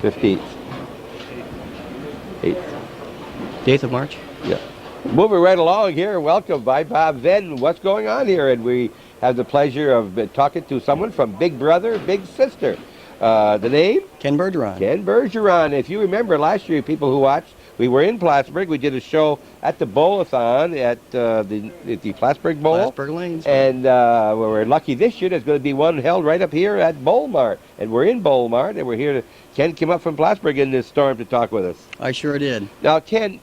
15th. 8th. The 8th of March? Yeah. Moving right along here, welcome by Bob Venn. What's going on here? And we have the pleasure of talking to someone from Big Brother, Big Sister. The name? Ken Bergeron. Ken Bergeron. If you remember last year, people who watched, we were in Plattsburgh. We did a show at the Bowl-a-thon at the Plattsburgh Bowl. Plattsburgh Lanes. And we're lucky this year there's going to be one held right up here at Bowl Mart. And we're in Bowl Mart, and we're here to... Ken came up from Plattsburgh in this storm to talk with us. I sure did. Now, Ken,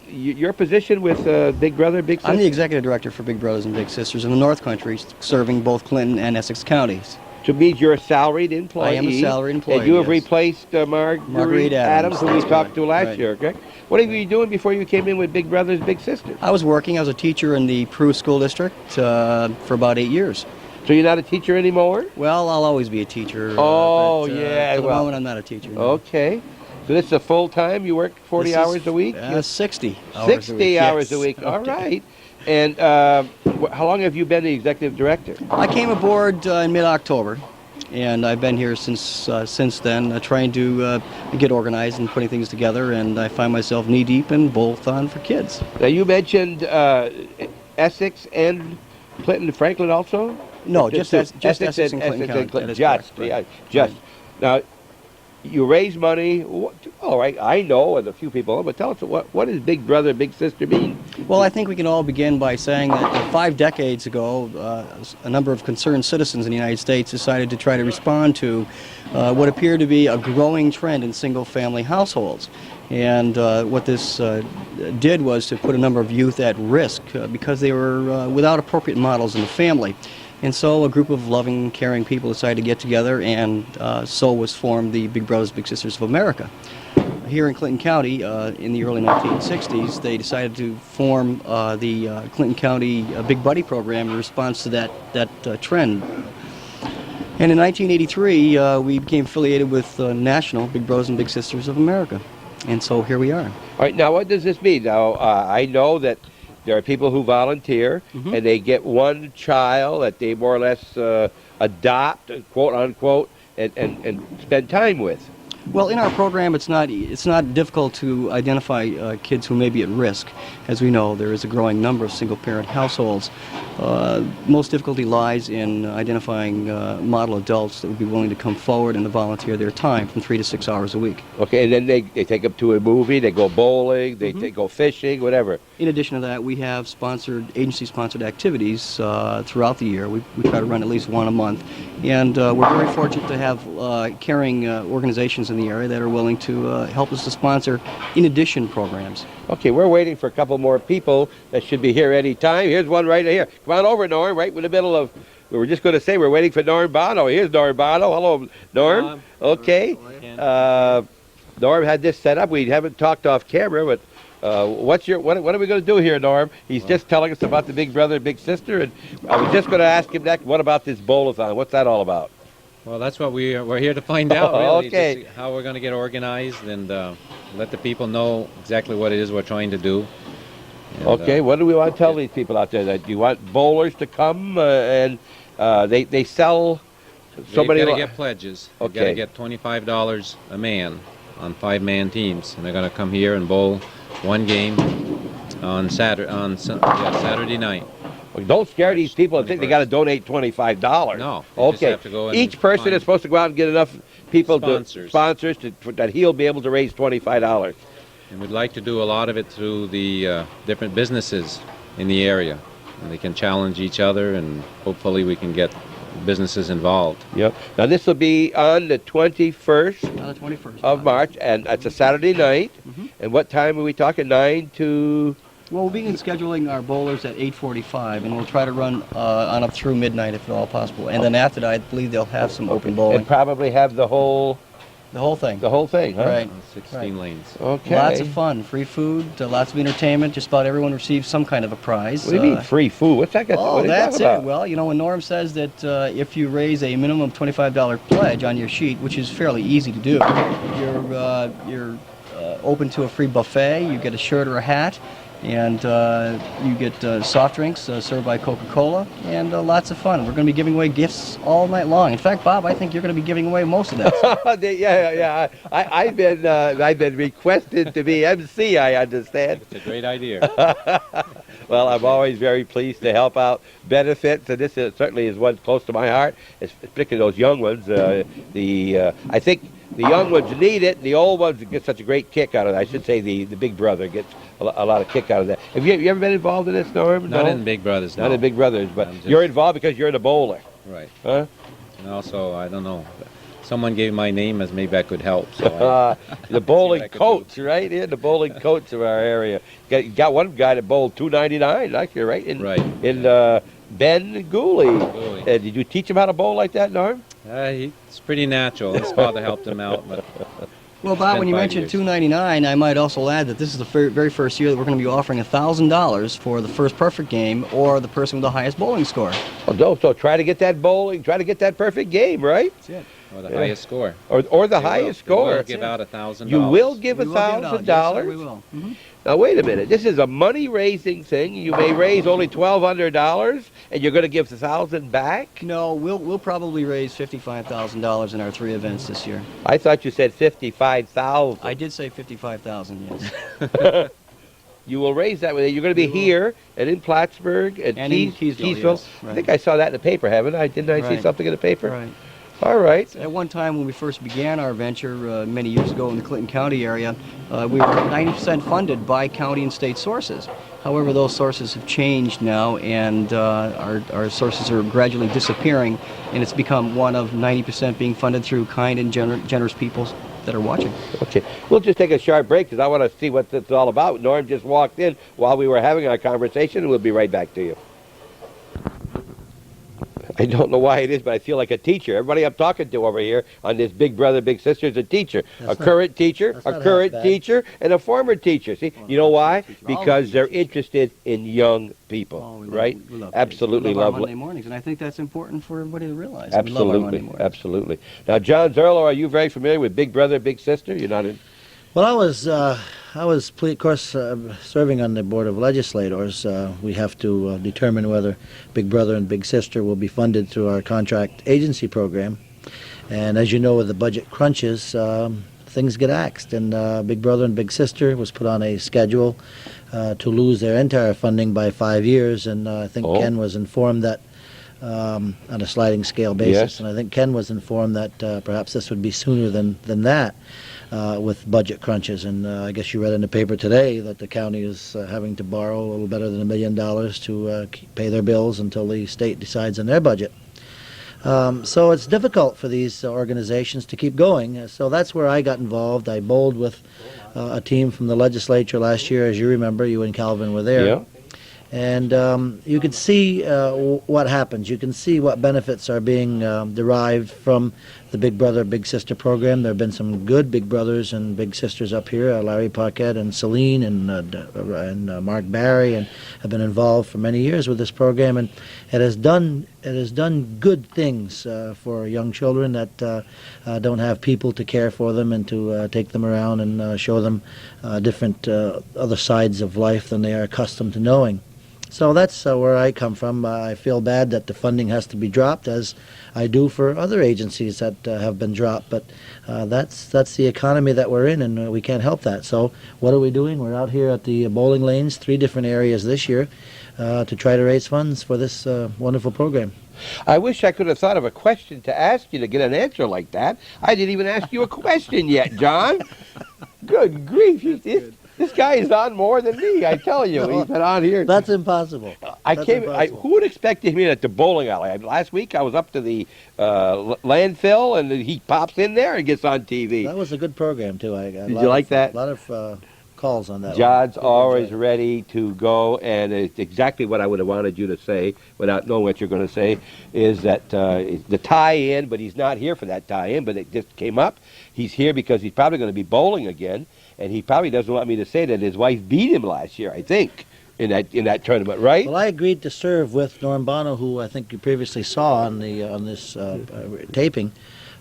your position with Big Brother, Big Sister? I'm the executive director for Big Brothers and Big Sisters in the North Country, serving both Clinton and Essex counties. So it means you're a salaried employee. I am a salaried employee, And you have yes. replaced Marguerite Adams, who we talked to last year, okay? What have you been doing before you came in with Big Brothers, Big Sisters? I was working. I was a teacher in the Peru School District for about 8 years. So you're not a teacher anymore? Well, I'll always be a teacher. Oh, but, yeah. For the moment, I'm not a teacher. No. Okay. So this is a full-time? You work 40 hours a week? 60 hours 60 a week. hours yes. a week. Okay. All right. And how long have you been the executive director? I came aboard in mid-October, and I've been here since then, trying to get organized and putting things together, and I find myself knee-deep in Bowl-a-thon for kids. Now, you mentioned Essex and Clinton Franklin also? No, just Essex and Clinton County. Just. Right. Now, you raise money. All right, I know, and a few people, but tell us, what does Big Brother, Big Sister mean? Well, I think we can all begin by saying that 5 decades ago, a number of concerned citizens in the United States decided to try to respond to what appeared to be a growing trend in single-family households. And what this did was to put a number of youth at risk because they were without appropriate models in the family. And so a group of loving, caring people decided to get together, and so was formed the Big Brothers Big Sisters of America. Here in Clinton County, in the early 1960s, they decided to form the Clinton County Big Buddy program in response to that trend. And in 1983, we became affiliated with National Big Brothers and Big Sisters of America. And so here we are. All right, now what does this mean? Now, I know that there are people who volunteer, and they get one child that they more or less adopt, quote unquote, and spend time with. Well, in our program, it's not difficult to identify kids who may be at risk. As we know, there is a growing number of single-parent households. Most difficulty lies in identifying model adults that would be willing to come forward and to volunteer their time from 3 to 6 hours a week. Okay, and then they take them to a movie, they go bowling, they go fishing, whatever. In addition to that, we have agency-sponsored activities throughout the year. We try to run at least one a month. And we're very fortunate to have caring organizations in the area that are willing to help us to sponsor in addition programs. Okay, we're waiting for a couple more people that should be here any time. Here's one right here. Come on over, Norm, right in the middle of... We were just going to say we're waiting for Norm Bono. Here's Norm Bono. Hello, Norm. Okay. Norm had this set up. We haven't talked off camera, but what are we going to do here, Norm? He's just telling us about the Big Brother, Big Sister, and I was just going to ask him that. What about this bowl-a-thon? What's that all about? Well, that's what we're here to find out, really. Okay. Just how we're going to get organized and let the people know exactly what it is we're trying to do. And, okay, what do we want to tell these people out there? That you want bowlers to come and they sell so many... They've got to get pledges. They've got Okay. to get $25 a man on 5-man teams, and they're going to come here and bowl one game on Saturday night. Well, don't scare these people and think they got to donate $25. No. They just Okay. have to go and Each person find is supposed to go out and get enough people sponsors that he'll be able to raise $25. And we'd like to do a lot of it through the different businesses in the area. And they can challenge each other, and hopefully we can get businesses involved. Yep. Now this will be on the 21st The 21st of March, and it's a Saturday night. And what time are we talking? 9 to... Well, we'll begin scheduling our bowlers at 8:45, and we'll try to run on up through midnight if at all possible. And then after that, I believe they'll have some open bowling. And probably have the whole thing. The whole thing, huh? Right. 16 lanes. Okay. Lots of fun, free food, lots of entertainment. Just about everyone receives some kind of a prize. What do you mean free food? What's that got? Oh, what are you that's talking about? it. Well, you know, when Norm says that if you raise a minimum $25 pledge on your sheet, which is fairly easy to do, you're open to a free buffet. You get a shirt or a hat. And you get soft drinks served by Coca-Cola, and lots of fun. We're going to be giving away gifts all night long. In fact, Bob, I think you're going to be giving away most of that. Yeah. I've been requested to be MC. I understand. It's a great idea. Well, I'm always very pleased to help out benefits, and this certainly is one close to my heart, particularly those young ones. I think the young ones need it. The old ones get such a great kick out of it. I should say the big brother gets a lot of kick out of that. Have you ever been involved in this, Norm? Not No? in Big Brothers, no. Not in Big Brothers, but I'm you're involved because you're the bowler. Right. Huh? And also, I don't know, someone gave my name as maybe I could help. So The bowling I could coach, right? Yeah, the bowling coach of our area. Got one guy that bowled $2.99, actually, right? Right. In Ben Gooley. Did you teach him how to bowl like that, Norm? It's pretty natural. His father helped him out. But Well, Bob, when you mentioned $2.99, I might also add that this is the very first year that we're going to be offering $1,000 for the first perfect game or the person with the highest bowling score. Oh, so try to get that bowling, try to get that perfect game, right? That's it. Or the highest score. Or the highest score. We'll give out $1,000. You will give We will give it out. Yes, sir, we $1,000? will. Mm-hmm. Now, wait a minute. This is a money-raising thing. You may raise only $1,200, and you're going to give $1,000 back? No, we'll probably raise $55,000 in our 3 events this year. I thought you said $55,000. I did say 55,000, yes. You will raise that. You're going to be here and in Plattsburgh and in Keysville, yes, I right. think I saw that in the paper, haven't I? Didn't I see Right. something in the paper? Right. All right. At one time when we first began our venture many years ago in the Clinton County area, we were 90% funded by county and state sources. However, those sources have changed now, and our sources are gradually disappearing, and it's become one of 90% being funded through kind and generous people that are watching. Okay. We'll just take a short break because I want to see what it's all about. Norm just walked in while we were having our conversation, and we'll be right back to you. I don't know why it is, but I feel like a teacher. Everybody I'm talking to over here on this Big Brother, Big Sister is a teacher. A current teacher, and a former teacher. See, you know why? Because they're interested in young people, right? We love Absolutely we love our lovely. Monday mornings, and I think that's important for everybody to realize. We love our Monday Absolutely, mornings. absolutely. Now, John Zerlo, are you very familiar with Big Brother, Big Sister? You're not in? Well, I was, of course, serving on the Board of Legislators. We have to determine whether Big Brother and Big Sister will be funded through our contract agency program. And as you know, with the budget crunches, things get axed. And Big Brother and Big Sister was put on a schedule to lose their entire funding by 5 years. And I think Ken was informed that on a sliding scale basis. Yes. And I think Ken was informed that perhaps this would be sooner than that. With budget crunches, and I guess you read in the paper today that the county is having to borrow a little better than $1 million to pay their bills until the state decides on their budget. So it's difficult for these organizations to keep going. So that's where I got involved. I bowled with a team from the legislature last year, as you remember. You and Calvin were there. Yeah. And you can see what happens. You can see what benefits are being derived from the Big Brother, Big Sister program. There have been some good Big Brothers and Big Sisters up here, Larry Paquette and Celine and Mark Barry, and have been involved for many years with this program. And it has done good things for young children that don't have people to care for them and to take them around and show them different other sides of life than they are accustomed to knowing. So that's where I come from. I feel bad that the funding has to be dropped, as I do for other agencies that have been dropped. But that's the economy that we're in, and we can't help that. So what are we doing? We're out here at the bowling lanes, 3 different areas this year, to try to raise funds for this wonderful program. I wish I could have thought of a question to ask you to get an answer like that. I didn't even ask you a question yet, John. Good grief. This guy is on more than me, I tell you. He's been on here. That's impossible. Who would expect him in at the bowling alley? Last week I was up to the landfill, and he pops in there and gets on TV. That was a good program, too. Did you like that? A lot of calls on that. John's always ready to go, and it's exactly what I would have wanted you to say, without knowing what you're going to say, is that the tie-in, but he's not here for that tie-in, but it just came up. He's here because he's probably going to be bowling again, and he probably doesn't want me to say that his wife beat him last year, I think, in that tournament, right? Well, I agreed to serve with Norm Bono, who I think you previously saw on this taping.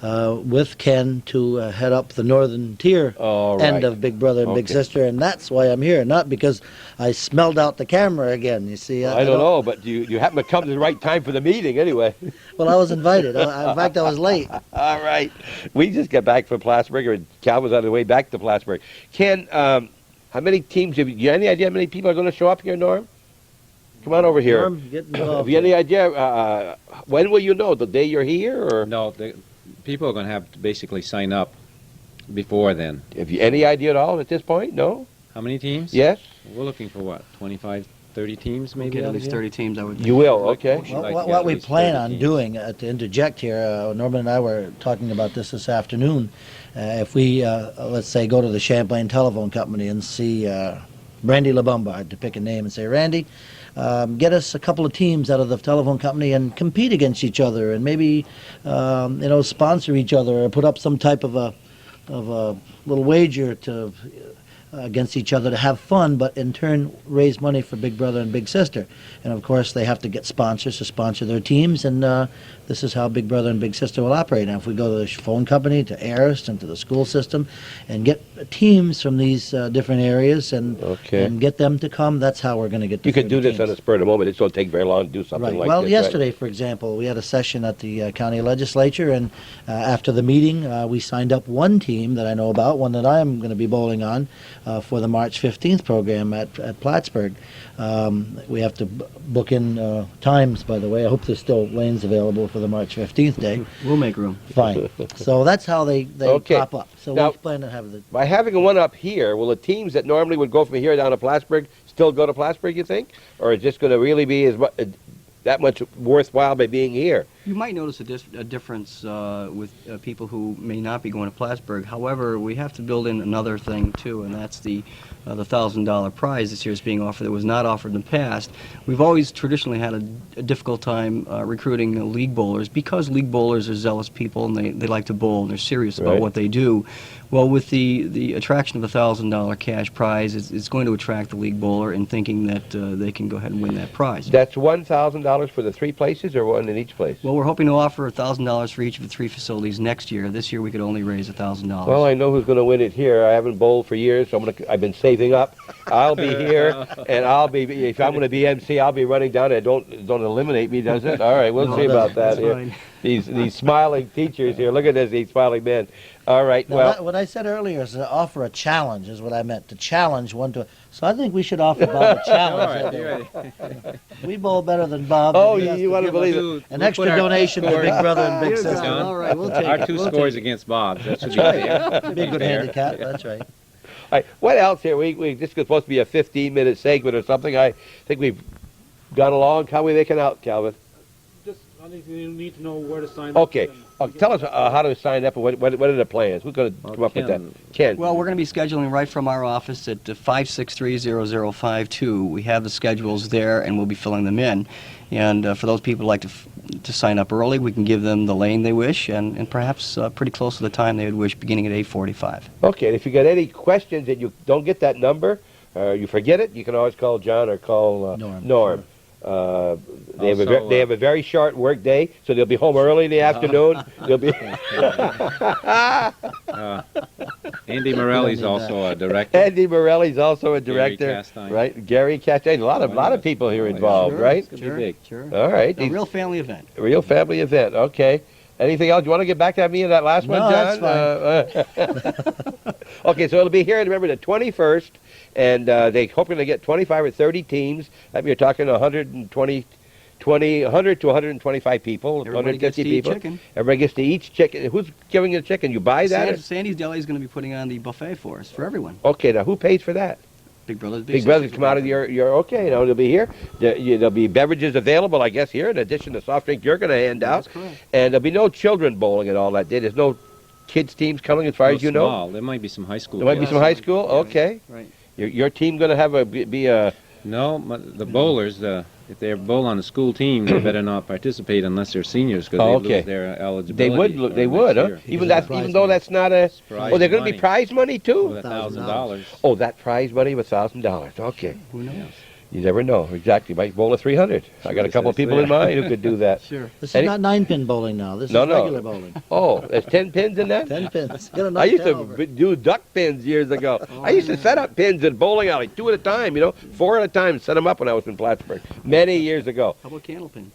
with Ken to head up the northern tier All end right. of Big Brother and Big Okay. Sister, and that's why I'm here, not because I smelled out the camera again. You see, I don't know, but you happen to come to the right time for the meeting anyway. Well, I was invited. In fact, I was late. All right. We just got back from Plattsburgh, or Cal was on the way back to Plattsburgh. Ken, how many teams, have you any idea how many people are going to show up here, Norm? Come on over here. Norm, get Have involved. you any idea, when will you know, the day you're here, or No, people are going to have to basically sign up before then. have you any idea at all at this point? No? How many teams? Yes? We're looking for what, 25, 30 teams maybe? Get at out least here? 30 teams, I would think. You will, okay. We'd like to What, get what at we least plan 30 on teams. doing, to interject here, Norman and I were talking about this afternoon. If we, let's say, go to the Champlain Telephone Company and see Randy LeBombard, to pick a name, and say, Randy, get us a couple of teams out of the telephone company and compete against each other, and maybe, sponsor each other, or put up some type of a little wager to against each other to have fun, but in turn raise money for Big Brother and Big Sister. And of course, they have to get sponsors to sponsor their teams, and this is how Big Brother and Big Sister will operate. Now, if we go to the phone company, to Arist, and to the school system, and get teams from these different areas, and Okay. and get them to come, that's how we're going to get the You could do 30 this on teams. a spur of the moment. It won't take very long to do something Right. like Well, this. yesterday, for example, we had a session at the county legislature, and after the meeting, we signed up one team that I know about, one that I am going to be bowling on for the March 15th program at Plattsburgh. We have to book in times, by the way. I hope there's still lanes available for the March 15th day. We'll make room. Fine. So that's how they Okay. pop up. So Now- we plan to have the... By having one up here, will the teams that normally would go from here down to Plattsburgh still go to Plattsburgh, you think? Or is this going to really be that much worthwhile by being here? You might notice a difference with people who may not be going to Plattsburgh. However, we have to build in another thing too, and that's the $1,000 prize this year is being offered that was not offered in the past. We've always traditionally had a difficult time recruiting league bowlers because league bowlers are zealous people and they like to bowl and they're serious about Right. what they do. Well, with the attraction of $1,000 cash prize, it's going to attract the league bowler in thinking that they can go ahead and win that prize. That's $1,000 for the three places, or one in each place? Well, we're hoping to offer $1,000 for each of the three facilities next year. This year we could only raise $1,000. Well, I know who's going to win it here. I haven't bowled for years, so I've been saving up. I'll be here, and if I'm going to be MC, I'll be running down. It don't eliminate me, does it? All right, we'll No, see it about doesn't. that That's here. fine. These smiling teachers here. Look at this, these smiling men. All right, Now, well, what I said earlier is to offer a challenge, is what I meant, to challenge one to... So I think we should offer Bob a challenge. We bowl better than Bob. Oh, and he has you wanna give us believe an extra donation to Big Brother and Big Dear Sister. God, all right, we'll take Our it. two We'll scores take it. against Bob's. That should be fair. Be a good Fair. handicap, that's right. all right, what else here? This is supposed to be a 15-minute segment or something. I think we've gone along. How are we making out, Calvin? I think you need to know where to sign up. Okay. Tell us how to sign up and what are the plans? Who's going to Well, come up with that? Ken. Ken. Well, we're going to be scheduling right from our office at 563-0052. We have the schedules there, and we'll be filling them in. And for those people who'd like to sign up early, we can give them the lane they wish, and perhaps pretty close to the time they would wish, beginning at 8:45. Okay, and if you got any questions and you don't get that number, you forget it, you can always call John or call Norm. They have a very short work day, so they'll be home early in the afternoon. They'll be Andy Morelli's need also a director. Andy Morelli's also a Gary director, Castine. right? Gary Castine. A lot of people here involved, Sure, right? It's gonna be big. Sure. All right, A real family event. real family event. Okay. Anything else? You want to get back to me in that last one, No, John? that's Okay, so it'll be here, remember, the 21st, and they're hoping to get 25 or 30 teams. That means you're talking 100 to 125 people, Everybody gets 150 to eat people. chicken. Everybody gets to eat chicken. Who's giving you the chicken? You buy that? Sandy's Deli is going to be putting on the buffet for us, for everyone. Okay, now who pays for that? Big Brothers, Big Brothers come out of your okay, they'll be here. There'll be beverages available, I guess, here, in addition to soft drink you're going to hand out. That's correct. And there'll be no children bowling and all that day. There's no kids teams coming as far as you know? Small. There might be some high school. There might be kids. some high school? Okay. Right. Your team going to have be a... No, the bowlers, if they bowl on a school team, they better not participate unless they're seniors because Oh, they okay. lose their eligibility. They would, for they next would, huh? year. Even Because even of though prize that's not a... Prize Oh, they're going to be money. prize money too? With $1,000. Oh, that prize money was $1,000. Okay. Who knows? You never know. Exactly. Might bowl a 300. I got a couple of people in mind who could do that. Sure. This is Any- not 9-pin bowling now. This No, is no. regular bowling. Oh, there's 10 pins in that? 10 pins. Get a I nice used 10 to over. do duck pins years ago. I used to set up pins in bowling alley, 2 at a time, 4 at a time, set them up when I was in Plattsburgh, many years ago. How about candle pin?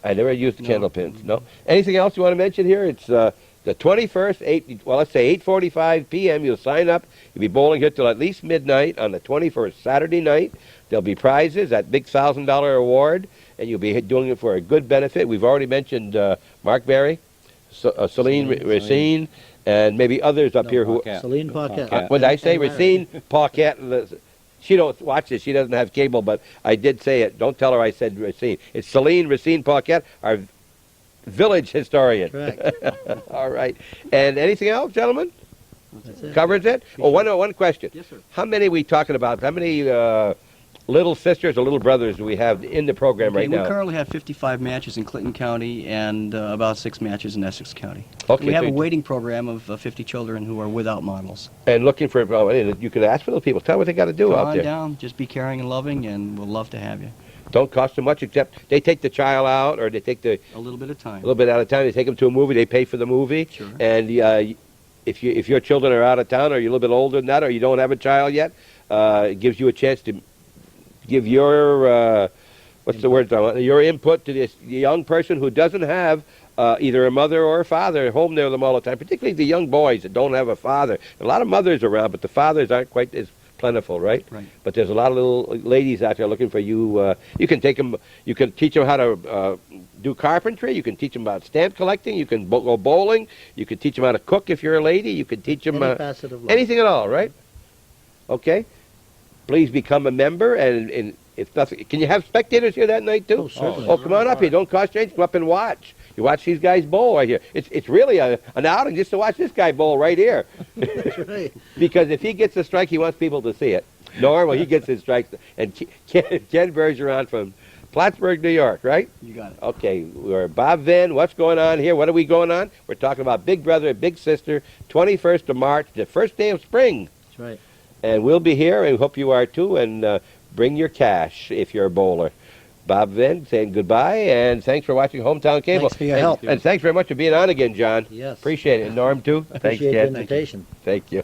I never used No. candle pins, no. Anything else you want to mention here? It's the 21st, let's say 8:45 p.m. You'll sign up. You'll be bowling here till at least midnight on the 21st, Saturday night. There'll be prizes, that big $1,000 award, and you'll be doing it for a good benefit. We've already mentioned Mark Berry, Celine Racine, and maybe others up here who... Paquette. Celine Paquette. Paquette. What did I say? And Larry. Racine, Paquette. She don't watch this. She doesn't have cable, but I did say it. Don't tell her I said Racine. It's Celine Racine Paquette, our village historian. Correct. All right. And anything else, gentlemen? That's it. Covers it? Oh, one question. Yes, sir. How many are we talking about? How many little sisters or little brothers do we have in the program right We now? currently have 55 matches in Clinton County and about 6 matches in Essex County. Okay, We have so a you- waiting program of 50 children who are without models. And looking for, you could ask for those people. Tell them what they got to do Come out on there. down, just be caring and loving, and we'll love to have you. Don't cost too much, except they take the child out, or they take A little bit of a time. little bit out of time. They take them to a movie. They pay for the movie. Sure. And if your children are out of town, or you're a little bit older than that, or you don't have a child yet, it gives you a chance to give your what's the word? Your input to this young person who doesn't have either a mother or a father home there with them all the time. Particularly the young boys that don't have a father. A lot of mothers around, but the fathers aren't quite as plentiful, right? Right. But there's a lot of little ladies out there looking for you. You can take them. You can teach them how to do carpentry. You can teach them about stamp collecting. You can go bowling. You can teach them how to cook if you're a lady. You can teach them Any facet of life. anything at all, right? Okay. Please become a member, and if nothing, can you have spectators here that night too? Oh, certainly. Oh, come on up here. Don't cost change. Come up and watch. You watch these guys bowl right here. It's really an outing just to watch this guy bowl right here. That's right. Because if he gets a strike, he wants people to see it. Norm, well, he gets his strike. And Ken Bergeron from Plattsburgh, New York, right? You got it. Okay, we're Bob Venn. What's going on here? What are we going on? We're talking about Big Brother and Big Sister, 21st of March, the first day of spring. That's right. And we'll be here, and hope you are too, and bring your cash if you're a bowler. Bob Venn saying goodbye, and thanks for watching Hometown Cable. Thanks for your help. And thanks very much for being on again, John. Yes. Appreciate it. And Norm, too. Thanks, Appreciate the Ken. invitation. Thank you.